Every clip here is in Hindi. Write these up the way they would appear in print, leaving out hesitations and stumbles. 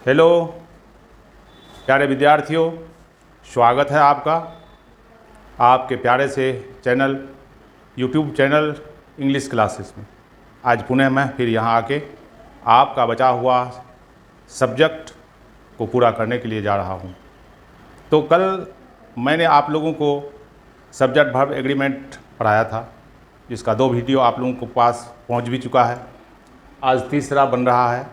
हेलो प्यारे विद्यार्थियों, स्वागत है आपका आपके प्यारे से channel YouTube channel English classes में। आज पुनः मैं फिर यहाँ आके आपका बचा हुआ सब्जेक्ट को पूरा करने के लिए जा रहा हूँ। तो कल मैंने आप लोगों को सब्जेक्ट वर्ब एग्रीमेंट पढ़ाया था, जिसका 2 वीडियो आप लोगों के पास पहुँच भी चुका है। आज तीसरा बन रहा है।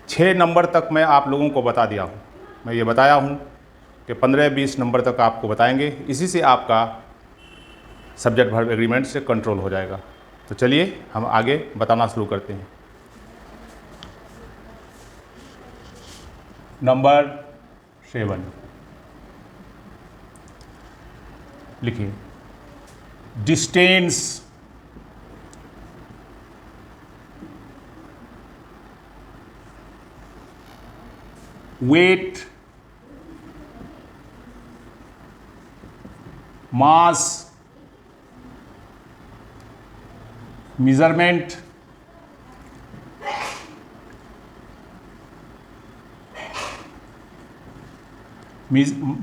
6 नंबर तक मैं आप लोगों को बता दिया हूँ। मैं ये बताया हूँ कि 15-20 नंबर तक आपको बताएंगे, इसी से आपका सब्जेक्ट वर्ब एग्रीमेंट से कंट्रोल हो जाएगा। तो चलिए हम आगे बताना शुरू करते हैं। नंबर 7 लिखिए, distance weight, mass, measurement,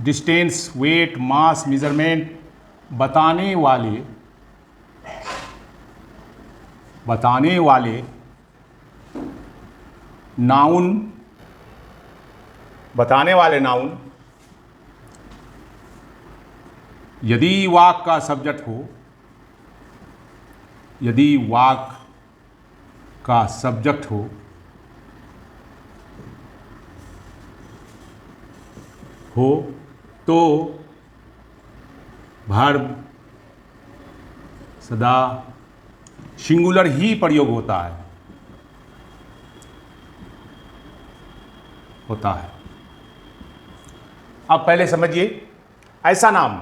distance, weight, mass, measurement बताने वाले नाउन यदि वाक्य का सब्जेक्ट हो तो वर्ब सदा सिंगुलर ही प्रयोग होता है। अब पहले समझिए, ऐसा नाम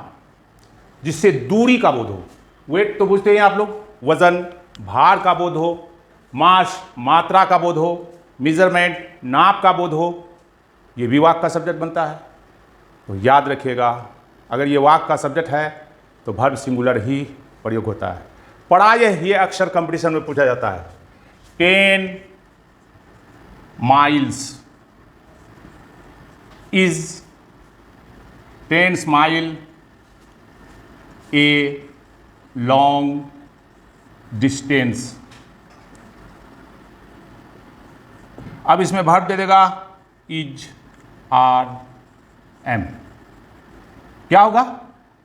जिससे दूरी का बोध हो। वेट तो पूछते हैं आप लोग, वजन भार का बोध हो, मास मात्रा का बोध हो, मेजरमेंट नाप का बोध हो, ये भी वाक्य का सब्जेक्ट बनता है। तो याद रखिएगा, अगर ये वाक्य का सब्जेक्ट है तो वर्ब सिंगुलर ही प्रयोग होता है। पढ़ाए ये अक्सर कंपटीशन में पूछा जाता है। 10 miles is 10 mile a long distance। अब इसमें वर्ब दे देगा इज आर एम। क्या होगा?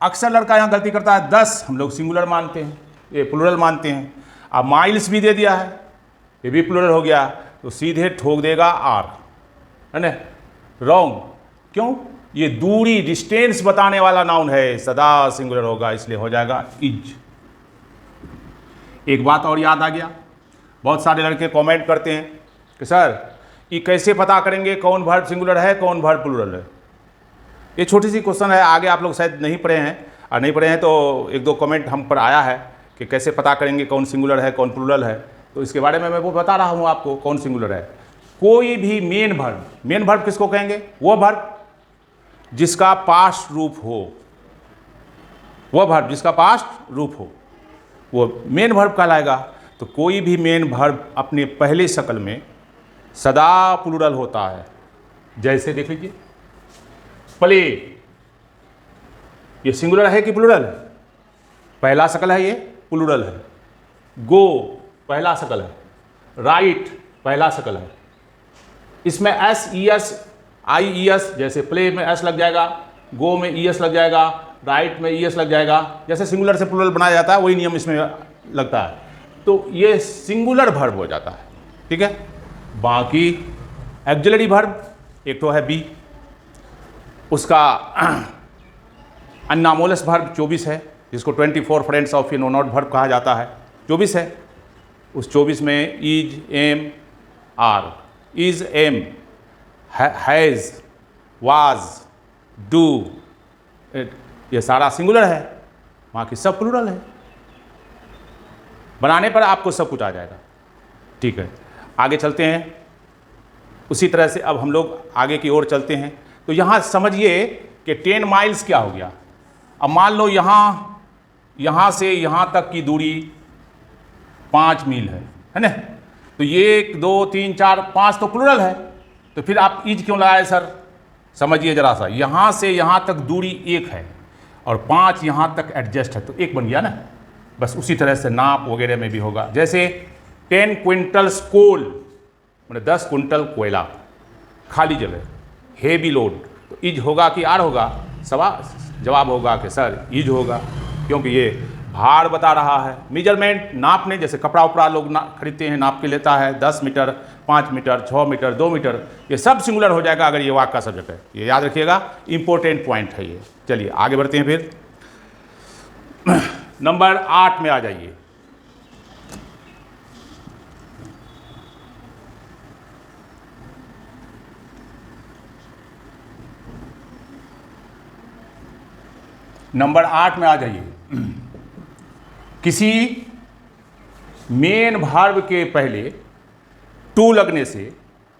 अक्सर लड़का यहां गलती करता है, 10 हम लोग सिंगुलर मानते हैं, ये प्लूरल मानते हैं। अब माइल्स भी दे दिया है, ये भी प्लूरल हो गया, तो सीधे ठोक देगा आर, है ना? रॉन्ग। क्यों? ये दूरी डिस्टेंस बताने वाला नाउन है, सदा सिंगुलर होगा, इसलिए हो जाएगा इज। एक बात और याद आ गया, बहुत सारे लड़के कमेंट करते हैं कि सर ये कैसे पता करेंगे कौन वर्ब सिंगुलर है कौन वर्ब प्लूरल है। ये छोटी सी क्वेश्चन है, आगे आप लोग शायद नहीं पढ़े हैं, और नहीं पढ़े हैं तो 1-2 कमेंट हम पर आया है कि कैसे पता करेंगे कौन सिंगुलर है कौन प्लूरल है। तो इसके बारे में मैं वो बता रहा हूँ आपको कौन सिंगुलर है। कोई भी मेन वर्ब किसको कहेंगे? वो वर्ब जिसका पास्ट रूप हो, वो मेन वर्ब कहलाएगा। तो कोई भी मेन वर्ब अपने पहले शक्ल में सदा प्लूरल होता है। जैसे देख लीजिए, प्ले, ये सिंगुलर है कि प्लूरल है? पहला शक्ल है, ये प्लूरल है। गो पहला शक्ल है, राइट पहला शक्ल है। इसमें S E S I E S, जैसे प्ले में एस लग जाएगा, गो में ई एस लग जाएगा, राइट में ई एस लग जाएगा। जैसे सिंगुलर से प्लूरल बनाया जाता है वही नियम इसमें लगता है। तो ये सिंगुलर वर्ब हो जाता है, ठीक है। बाकी एक्सिलरी वर्ब एक तो है बी, उसका अननामोलस वर्ब 24 है, जिसको 24 friends of a no not verb कहा जाता है। 24 है, उस 24 में is, am, are. Is, am, has, was, do, ये सारा सिंगुलर है, बाकी सब प्लूरल है। बनाने पर आपको सब कुछ आ जाएगा, ठीक है। आगे चलते हैं, उसी तरह से अब हम लोग आगे की ओर चलते हैं। तो यहाँ समझिए कि 10 माइल्स क्या हो गया। अब मान लो यहाँ से यहाँ तक की दूरी 5 मील है ना? तो ये 1 2 3 4 5 तो प्लूरल है, तो फिर आप इज क्यों लगाए सर? समझिए जरा सा, यहाँ से यहाँ तक दूरी 1 है और 5 यहाँ तक एडजस्ट है, तो 1 बन गया ना। बस उसी तरह से नाप वगैरह में भी होगा। जैसे 10 क्विंटल्स कोल, मैंने 10 क्विंटल कोयला, खाली जगह, हेवी लोड, तो इज होगा कि आर होगा? जवाब होगा कि सर इज होगा, क्योंकि ये भार बता रहा है। मेजरमेंट, नापने, जैसे कपड़ा उपड़ा लोग खरीदते हैं, नाप के लेता है 10 मीटर, 5 मीटर, 6 मीटर, 2 मीटर, ये सब सिंगुलर हो जाएगा अगर ये वाक्य का सब्जेक्ट है। ये याद रखिएगा, इंपॉर्टेंट पॉइंट है ये। चलिए आगे बढ़ते हैं फिर। नंबर 8 में आ जाइए। नंबर 8 में आ जाइए। किसी मेन वर्ब के पहले टू लगने से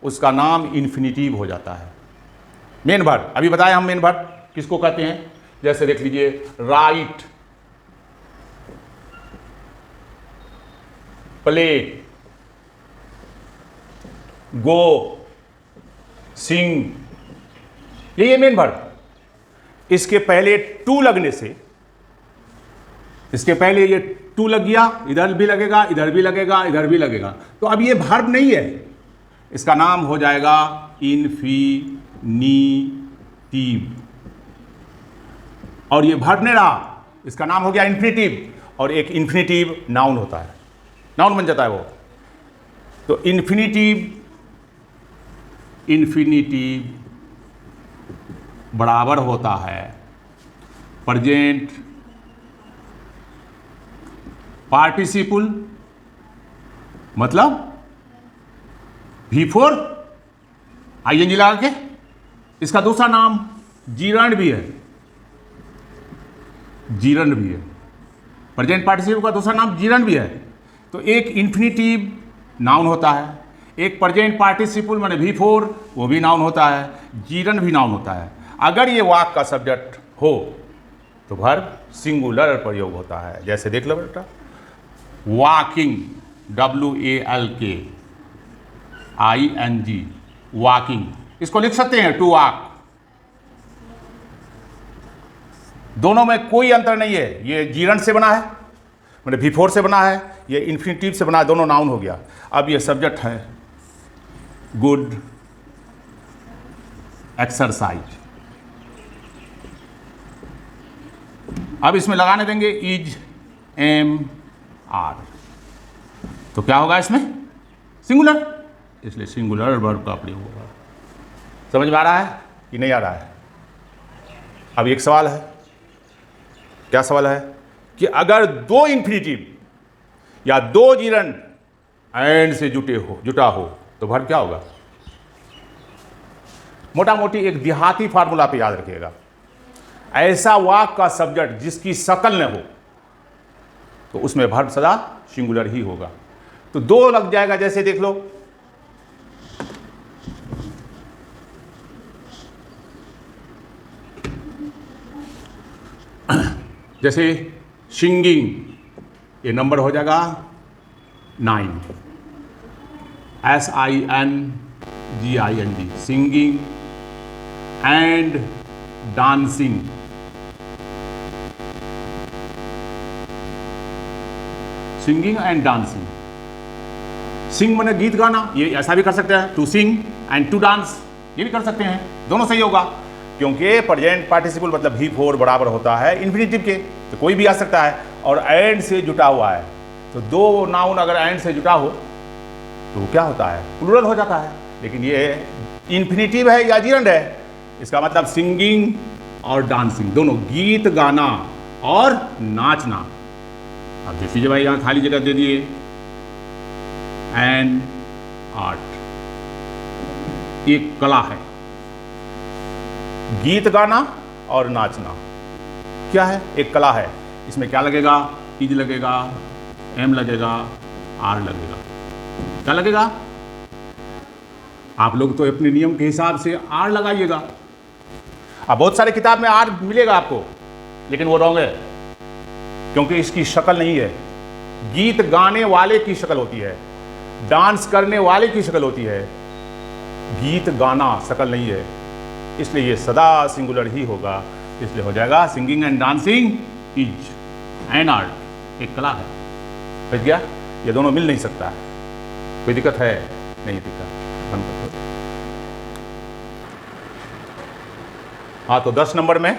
उसका नाम इन्फिनिटिव हो जाता है। मेन वर्ब, अभी बताया हम मेन वर्ब किसको कहते हैं। जैसे देख लीजिए, राइट, प्ले, गो, सिंग, ये मेन वर्ब। इसके पहले टू लगने से, इसके पहले ये टू लग गया, इधर भी लगेगा, इधर भी लगेगा, इधर भी लगेगा, तो अब ये वर्ब नहीं है, इसका नाम हो जाएगा इन्फिनिटिव। और ये वर्ब नहीं रहा, इसका नाम हो गया इन्फिनिटिव, और एक इन्फिनिटिव नाउन होता है, नाउन बन जाता है वो। तो इन्फिनिटिव बराबर होता है प्रेजेंट पार्टिसिपल, मतलब V4 ING लगा के। इसका दूसरा नाम जीरंड भी है, जीरंड भी है, प्रेजेंट पार्टिसिपल का दूसरा नाम जीरंड भी है। तो एक इन्फिनिटिव नाउन होता है, एक प्रेजेंट पार्टिसिपल माने V4 वो भी नाउन होता है, जीरंड भी नाउन होता है। अगर ये वाक्य का सब्जेक्ट हो तो वर्ब सिंगुलर प्रयोग होता है। जैसे देख लो बेटा, वॉकिंग, WALKING, वॉकिंग, इसको लिख सकते हैं टू वॉक। दोनों में कोई अंतर नहीं है, ये जीरंड से बना है, मतलब V4 से बना है, ये इन्फिनिटिव से बना है, दोनों नाउन हो गया। अब ये सब्जेक्ट है गुड एक्सरसाइज। अब इसमें लगाने देंगे इज, एम, आर, तो क्या होगा इसमें? सिंगुलर, इसलिए सिंगुलर वर्ब का प्रयोग होगा। समझ में आ रहा है कि नहीं आ रहा है? अब एक सवाल है, क्या सवाल है कि अगर दो इन्फिनिटिव या दो जीरंड एंड से जुटा हो तो वर्ब क्या होगा? मोटा मोटी एक देहाती फार्मूला पे याद रखिएगा, ऐसा वाक्य का सब्जेक्ट जिसकी शकल न हो तो उसमें वर्ब सदा सिंगुलर ही होगा। तो दो लग जाएगा, जैसे देख लो, जैसे सिंगिंग, ये नंबर हो जाएगा 9, SINGING, singing and dancing. Singing and dancing, sing माने गीत गाना, ये ऐसा भी कर सकते हैं, to sing and to dance, ये भी कर सकते हैं, दोनों सही होगा, क्योंकि प्रेजेंट पार्टिसिपल मतलब V4 बराबर होता है इन्फिनिटिव के, तो कोई भी आ सकता है, और एंड से जुटा हुआ है, तो दो नाउन अगर एंड से जुटा हो तो क्या होता है? प्लूरल हो जाता है। लेकिन ये इन्फिनिटिव है या जीरंड है, इसका मतलब सिंगिंग और डांसिंग, दोनों, गीत गाना और नाचना। अब देख लीजिए भाई, यहाँ खाली जगह दे दिए, एंड आर्ट, एक कला है, गीत गाना और नाचना क्या है? एक कला है। इसमें क्या लगेगा? इज लगेगा, एम लगेगा, आर लगेगा। क्या लगेगा? आप लोग तो अपने नियम के हिसाब से आर लगाइएगा। अब बहुत सारे किताब में आर मिलेगा आपको, लेकिन वो रॉन्ग है, क्योंकि इसकी शक्ल नहीं है। गीत गाने वाले की शक्ल होती है, डांस करने वाले की शक्ल होती है, गीत गाना शक्ल नहीं है, इसलिए ये सदा सिंगुलर ही होगा। इसलिए हो जाएगा singing and dancing is an art, एक कला है। समझ गया? ये दोनों मिल नहीं सकता है। कोई दिक्कत है? नहीं दिक्कत। हाँ, तो 10 नंबर में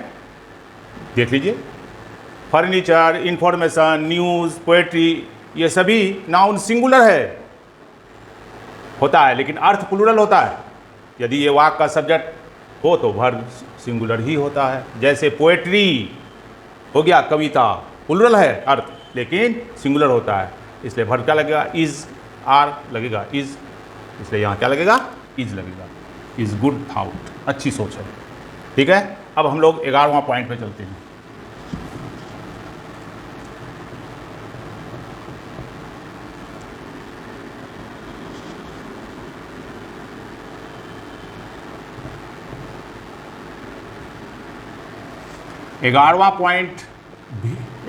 देख लीजिए, फर्नीचर, इंफॉर्मेशन, न्यूज़, पोएट्री, ये सभी नाउन सिंगुलर है होता है, लेकिन अर्थ प्लूरल होता है। यदि ये वाक्य का सब्जेक्ट हो तो वर्ब सिंगुलर ही होता है। जैसे पोएट्री हो गया, कविता, प्लूरल है अर्थ, लेकिन सिंगुलर होता है, इसलिए वर्ब क्या लगेगा? इज, आर लगेगा, इज, इसलिए यहाँ क्या लगेगा? इज लगेगा। इज गुड थाउट, अच्छी सोच है। ठीक है, अब हम लोग 11वां पॉइंट पे चलते हैं। ग्यारहवां पॉइंट,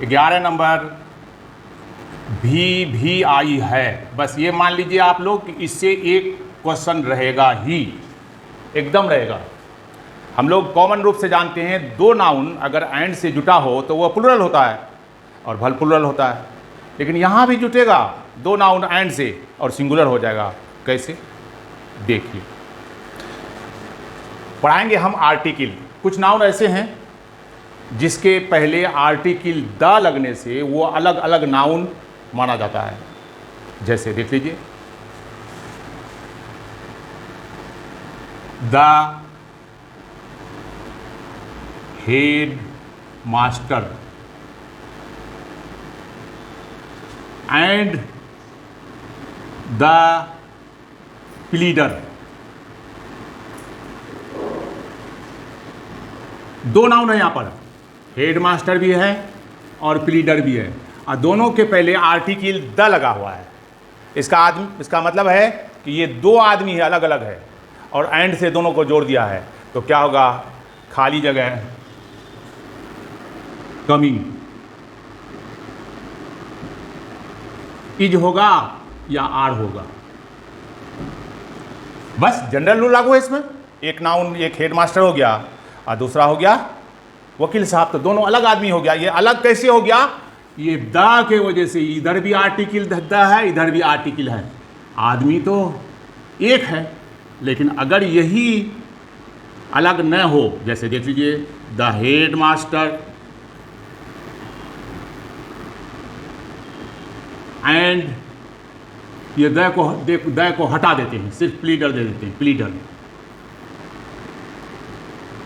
11 नंबर, भी आई है। बस ये मान लीजिए आप लोग कि इससे एक क्वेश्चन रहेगा ही, एकदम रहेगा। हम लोग कॉमन रूप से जानते हैं, दो नाउन अगर एंड से जुटा हो तो वह प्लूरल होता है और भल प्लूरल होता है, लेकिन यहाँ भी जुटेगा दो नाउन एंड से और सिंगुलर हो जाएगा। कैसे? देखिए, पढ़ाएंगे हम आर्टिकल। कुछ नाउन ऐसे हैं जिसके पहले आर्टिकल द लगने से वो अलग अलग नाउन माना जाता है। जैसे देख लीजिए, the head master and the pleader, दो नाउन है यहाँ पर, हेड मास्टर भी है और प्लीडर भी है, और दोनों के पहले आर्टिकल द लगा हुआ है। इसका मतलब है कि ये दो आदमी है, अलग अलग है, और एंड से दोनों को जोड़ दिया है, तो क्या होगा? खाली जगह, कमिंग, इज होगा या आर होगा। बस जनरल रूल लागू है इसमें। एक नाउन, एक हेड मास्टर हो गया और दूसरा हो गया वकील साहब, तो दोनों अलग आदमी हो गया। ये अलग कैसे हो गया? ये द के वजह से, इधर भी आर्टिकल द है, इधर भी आर्टिकल है। आदमी तो एक है, लेकिन अगर यही अलग न हो, जैसे देख लीजिए, द हेड मास्टर एंड, ये द को हटा देते हैं, सिर्फ प्लीडर दे देते हैं, pleader,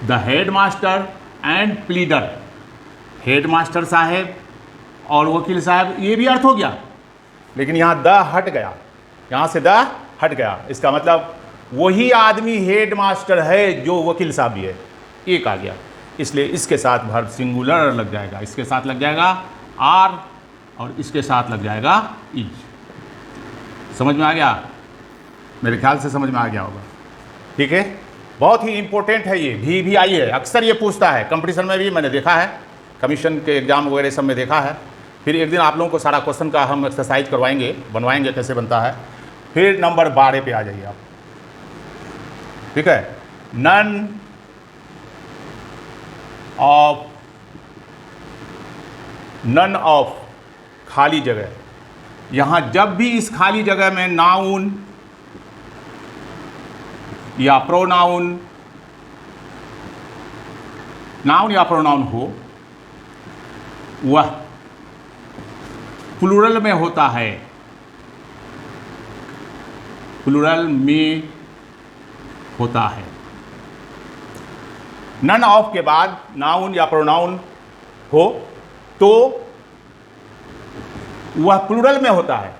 the head master and pleader, head master साहब और वकील साहब, ये भी अर्थ हो गया, लेकिन यहाँ द हट गया, यहाँ से द हट गया। इसका मतलब वही आदमी हेड मास्टर है जो वकील साहब भी है, एक आ गया, इसलिए इसके साथ वर्ब सिंगुलर लग जाएगा, इसके साथ लग जाएगा आर और इसके साथ लग जाएगा इज। समझ में आ गया? मेरे ख्याल से समझ में आ गया होगा। ठीक है, बहुत ही इंपॉर्टेंट है ये, भी आई है, अक्सर ये पूछता है, कंपटीशन में भी मैंने देखा है, कमीशन के एग्जाम वगैरह सब में देखा है। फिर एक दिन आप लोगों को सारा क्वेश्चन का हम एक्सरसाइज करवाएंगे, बनवाएंगे कैसे बनता है। फिर नंबर 12 पे आ जाइए आप। ठीक है, नन ऑफ खाली जगह। यहाँ जब भी इस खाली जगह में नाउन या प्रोनाउन, नाउन या प्रोनाउन हो, वह प्लूरल में होता है, प्लूरल में होता है। नन ऑफ के बाद नाउन या प्रोनाउन हो तो वह प्लूरल में होता है,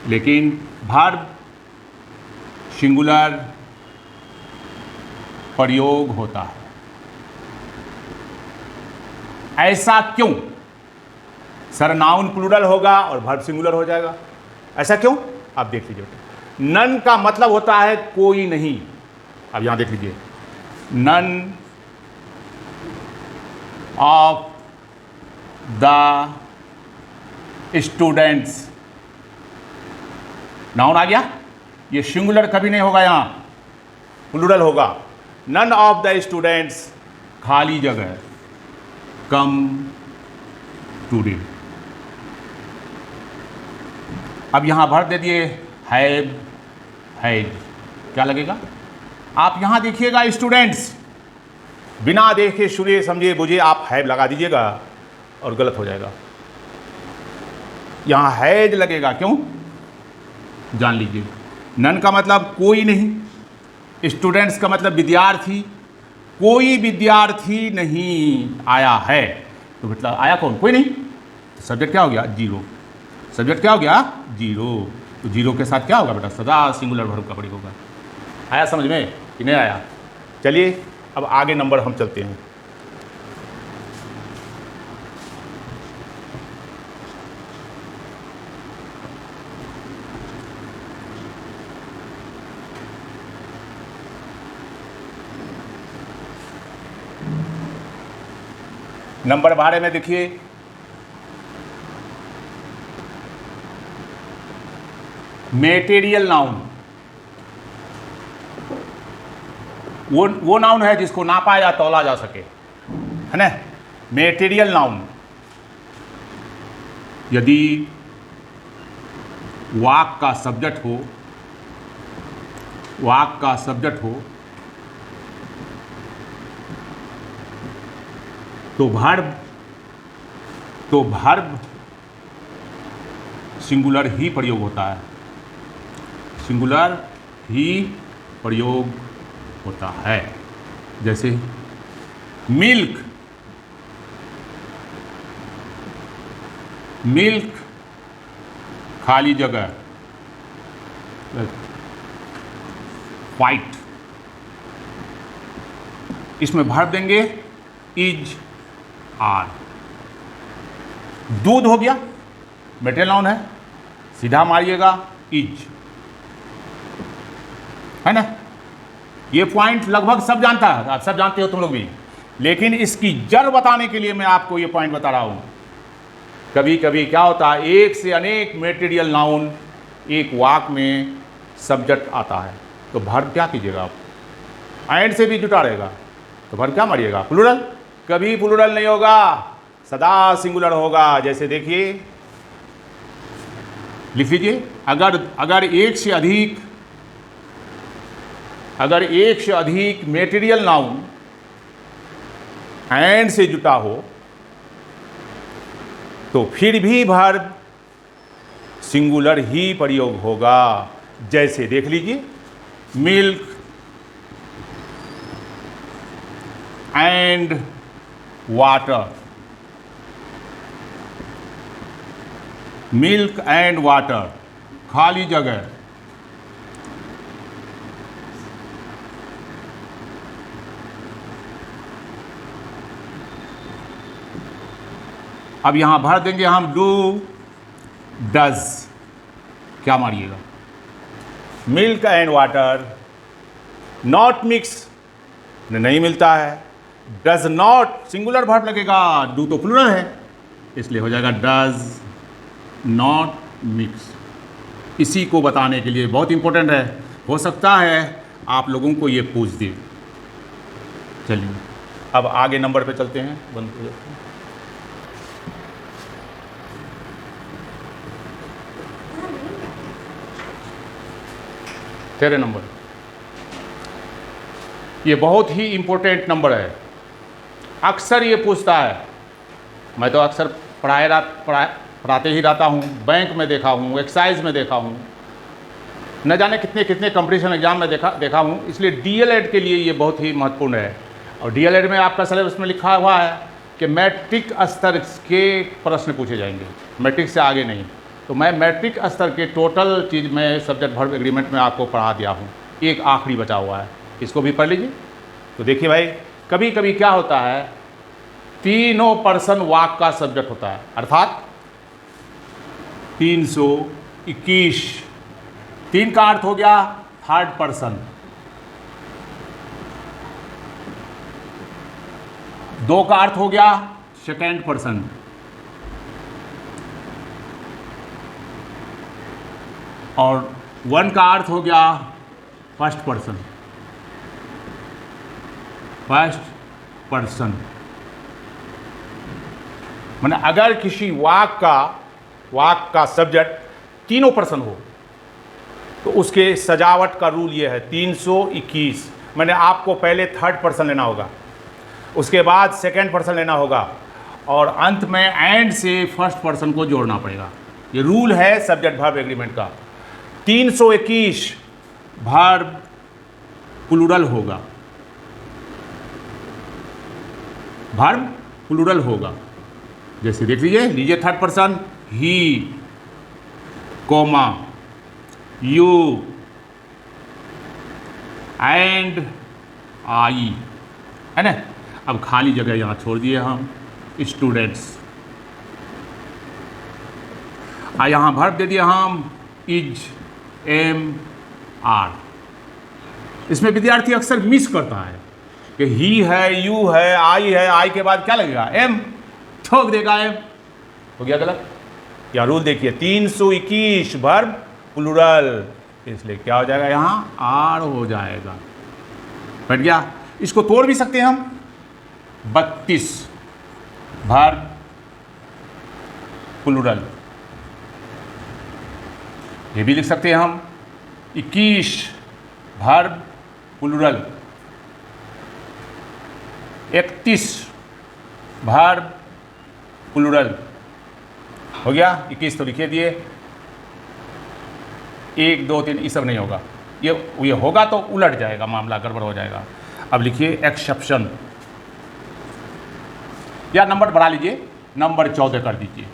लेकिन वर्ब सिंगुलर प्रयोग होता है। ऐसा क्यों? सर, नाउन प्लूरल होगा और वर्ब सिंगुलर हो जाएगा, ऐसा क्यों? आप देख लीजिए, नन का मतलब होता है कोई नहीं। अब यहां देख लीजिए, none of the students. Noun आ गया, ये सिंगुलर कभी नहीं होगा, यहां प्लूरल होगा। नन ऑफ द स्टूडेंट्स, खाली जगह, कम टूडे। अब यहां भर दे दिए हैव, हैड, क्या लगेगा? आप यहां देखिएगा स्टूडेंट्स, बिना देखे सुने समझे बुझे आप हैव लगा दीजिएगा और गलत हो जाएगा। यहां हैज लगेगा, क्यों जान लीजिए। नन का मतलब कोई नहीं, स्टूडेंट्स का मतलब विद्यार्थी, कोई विद्यार्थी नहीं आया है, तो मतलब आया कौन? कोई नहीं। तो सब्जेक्ट क्या हो गया? जीरो। सब्जेक्ट क्या हो गया? जीरो। तो जीरो के साथ क्या होगा बेटा? सदा सिंगुलर वर्ब का प्रयोग होगा। आया समझ में कि नहीं आया? चलिए अब आगे नंबर हम चलते हैं। नंबर 12 में देखिए, मेटेरियल नाउन। वो नाउन है जिसको नापा या तौला जा सके, है ना? Material noun. यदि वाक का सब्जेक्ट हो, वाक का सब्जेक्ट हो तो वर्ब सिंगुलर ही प्रयोग होता है, सिंगुलर ही प्रयोग होता है। जैसे मिल्क, मिल्क खाली जगह, वाइट, इसमें वर्ब देंगे इज, आर। दूध हो गया, मेटेरियल नाउन है, सीधा मारिएगा इज, है ना? ये पॉइंट लगभग सब जानता है, आप सब जानते हो तुम लोग भी, लेकिन इसकी जड़ बताने के लिए मैं आपको ये पॉइंट बता रहा हूं। कभी कभी क्या होता है, एक से अनेक मेटेरियल नाउन एक वाक में सब्जेक्ट आता है, तो वर्ब क्या कीजिएगा आप? एंड से भी जुटा रहेगा, तो वर्ब क्या मारिएगा? प्लूरल। कभी प्लूरल नहीं होगा, सदा सिंगुलर होगा। जैसे देखिए, लिख लीजिए, अगर एक से अधिक मेटेरियल नाउन एंड से जुटा हो तो फिर भी वर्ब सिंगुलर ही प्रयोग होगा। जैसे देख लीजिए, milk and water, milk and water, खाली जगह, अब यहां भर देंगे हम डू, डज, क्या मारिएगा? Milk and water not mix, नहीं मिलता है। डज नॉट सिंगुलर वर्ब लगेगा, डू तो प्लूरल है, इसलिए हो जाएगा डज नॉट मिक्स। इसी को बताने के लिए बहुत इंपॉर्टेंट है, हो सकता है आप लोगों को ये पूछ दे। चलिए अब आगे नंबर पे चलते हैं, बंद हो जाते हैं। तेरे नंबर, ये बहुत ही इंपॉर्टेंट नंबर है, अक्सर ये पूछता है। मैं तो अक्सर पढ़ाते ही रहता हूँ, बैंक में देखा हूँ, एक्साइज में देखा हूँ, न जाने कितने कितने कंपटीशन एग्जाम में देखा हूँ। इसलिए डीएलएड के लिए ये बहुत ही महत्वपूर्ण है। और डीएलएड में आपका सिलेबस में लिखा हुआ है कि मैट्रिक स्तर के प्रश्न पूछे जाएंगे, मैट्रिक से आगे नहीं। तो मैं मैट्रिक स्तर के टोटल चीज़ में सब्जेक्ट वर्ब एग्रीमेंट में आपको पढ़ा दिया हूँ, एक आखिरी बचा हुआ है, इसको भी पढ़ लीजिए। तो देखिए भाई, कभी कभी क्या होता है, तीनों पर्सन वाक का सब्जेक्ट होता है, अर्थात 321, 3 का अर्थ हो गया थर्ड पर्सन, 2 का अर्थ हो गया सेकेंड पर्सन, और वन का अर्थ हो गया फर्स्ट पर्सन, फर्स्ट पर्सन। माने अगर किसी वाक का सब्जेक्ट तीनों पर्सन हो तो उसके सजावट का रूल ये है 321। मैंने आपको पहले थर्ड पर्सन लेना होगा, उसके बाद सेकंड पर्सन लेना होगा और अंत में एंड से फर्स्ट पर्सन को जोड़ना पड़ेगा। ये रूल है सब्जेक्ट वर्ब एग्रीमेंट का। 321 वर्ब प्लूरल होगा, वर्ब प्लूरल होगा। जैसे देख लीजिए थर्ड पर्सन ही, कोमा, यू एंड आई, है ना। अब खाली जगह यहाँ छोड़ दिए हम, स्टूडेंट्स। यहाँ वर्ब दे दिया हम इज, एम, आर। इसमें विद्यार्थी अक्सर मिस करता है कि ही है, यू है, आई के बाद क्या लगेगा, एम, ठोक देगा एम। हो गया गलत। या रूल देखिए 321 वर्ब प्लूरल, इसलिए क्या हो जाएगा, यहाँ आर हो जाएगा। बैठ गया। इसको तोड़ भी सकते हैं हम। 32 वर्ब प्लूरल, ये भी लिख सकते हैं हम। 21 वर्ब प्लूरल, 31 वर्ब प्लूरल। हो गया। 21 तो लिखे दिए, 1 2 3 ये सब नहीं होगा। ये होगा तो उलट जाएगा, मामला गड़बड़ हो जाएगा। अब लिखिए एक्सेप्शन, या नंबर बढ़ा लीजिए, नंबर 14 कर दीजिए।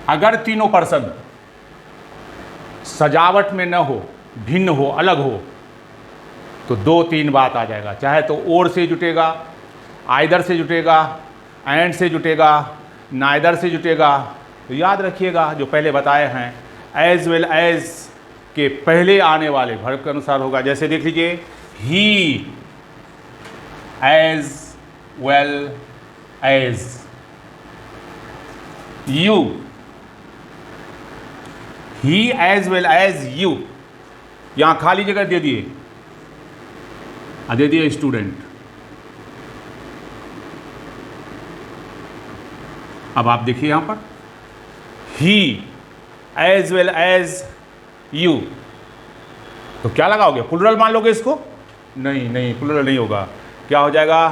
अगर तीनों पर्सन सजावट में न हो, भिन्न हो, अलग हो, तो 2-3 बात आ जाएगा। चाहे तो और से जुटेगा, आइदर से जुटेगा, एंड से जुटेगा, नाइदर से जुटेगा। तो याद रखिएगा जो पहले बताए हैं, एज वेल एज के पहले आने वाले वर्ब के अनुसार होगा। जैसे देख लीजिए, he as well as, you, he as well as you. यहां खाली जगह दे दिए, दे दिए स्टूडेंट। अब आप देखिए यहां पर, ही एज वेल एज यू, तो क्या लगाओगे, प्लूरल मान लोगे इसको? नहीं, प्लूरल नहीं होगा। क्या हो जाएगा,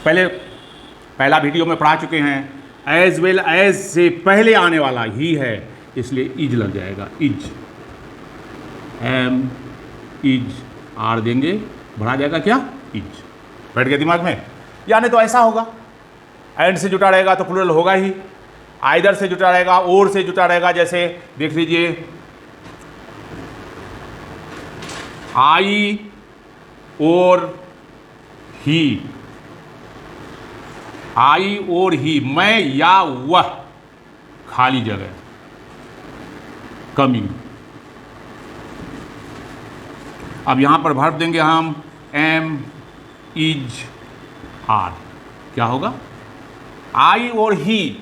पहला वीडियो में पढ़ा चुके हैं, एज वेल एज से पहले आने वाला ही है, इसलिए इज लग जाएगा। इज, एम, इज, आर देंगे, बढ़ा जाएगा क्या, इज। बैठ गया दिमाग में। यानी तो ऐसा होगा, एंड से जुटा रहेगा तो प्लूरल होगा ही, आइदर से जुटा रहेगा, और से जुटा रहेगा। जैसे देख लीजिए, आई और ही, आई और ही, मैं या वह, खाली जगह, कमिंग। अब यहां पर वर्ब देंगे हम एम, इज, आर। क्या होगा, आई और ही,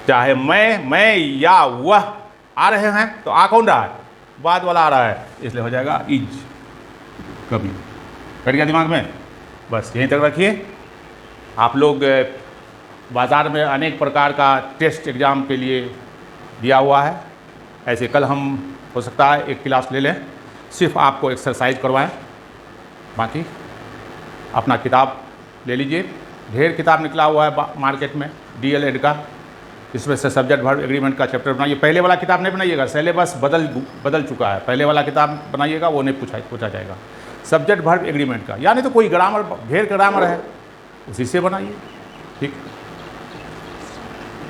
चाहे मैं या वह आ रहे हैं, तो आ कौन रहा है, बाद वाला आ रहा है, इसलिए हो जाएगा इज, कमिंग। बैठ गया दिमाग में। बस यहीं तक रखिए। आप लोग बाज़ार में अनेक प्रकार का टेस्ट एग्ज़ाम के लिए दिया हुआ है। ऐसे कल हम हो सकता है एक क्लास ले लें, सिर्फ आपको एक्सरसाइज करवाएं, बाकी अपना किताब ले लीजिए। ढेर किताब निकला हुआ है मार्केट में DL-ED का, इसमें से सब्जेक्ट वर्ब एग्रीमेंट का चैप्टर बनाइए। पहले वाला किताब नहीं बनाइएगा, सिलेबस बदल चुका है। पहले वाला किताब बनाइएगा, वो नहीं पूछा जाएगा। सब्जेक्ट वर्ब एग्रीमेंट का, यानी तो कोई ग्रामर, ढेर ग्रामर है, उसी से बनाइए।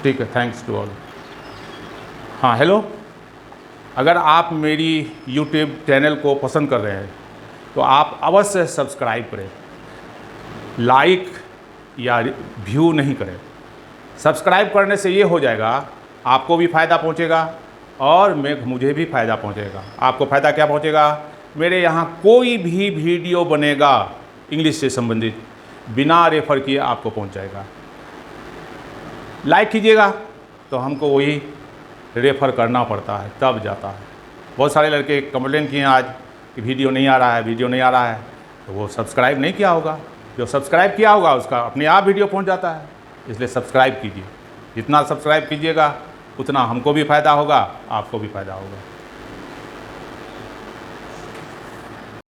ठीक है, थैंक्स टू ऑल। हाँ, हेलो। अगर आप मेरी YouTube चैनल को पसंद कर रहे हैं तो आप अवश्य सब्सक्राइब करें, लाइक या व्यू नहीं करें। सब्सक्राइब करने से ये हो जाएगा, आपको भी फ़ायदा पहुंचेगा और मुझे भी फ़ायदा पहुंचेगा। आपको फ़ायदा क्या पहुंचेगा, मेरे यहाँ कोई भी वीडियो बनेगा इंग्लिश से संबंधित, बिना रेफ़र किए आपको पहुँच जाएगा। लाइक कीजिएगा तो हमको वही रेफ़र करना पड़ता है, तब जाता है। बहुत सारे लड़के कंप्लेन किए आज कि वीडियो नहीं आ रहा है, वीडियो नहीं आ रहा है, तो वो सब्सक्राइब नहीं किया होगा। जो सब्सक्राइब किया होगा उसका अपने आप वीडियो पहुंच जाता है। इसलिए सब्सक्राइब कीजिए, जितना सब्सक्राइब कीजिएगा उतना हमको भी फ़ायदा होगा, आपको भी फ़ायदा होगा।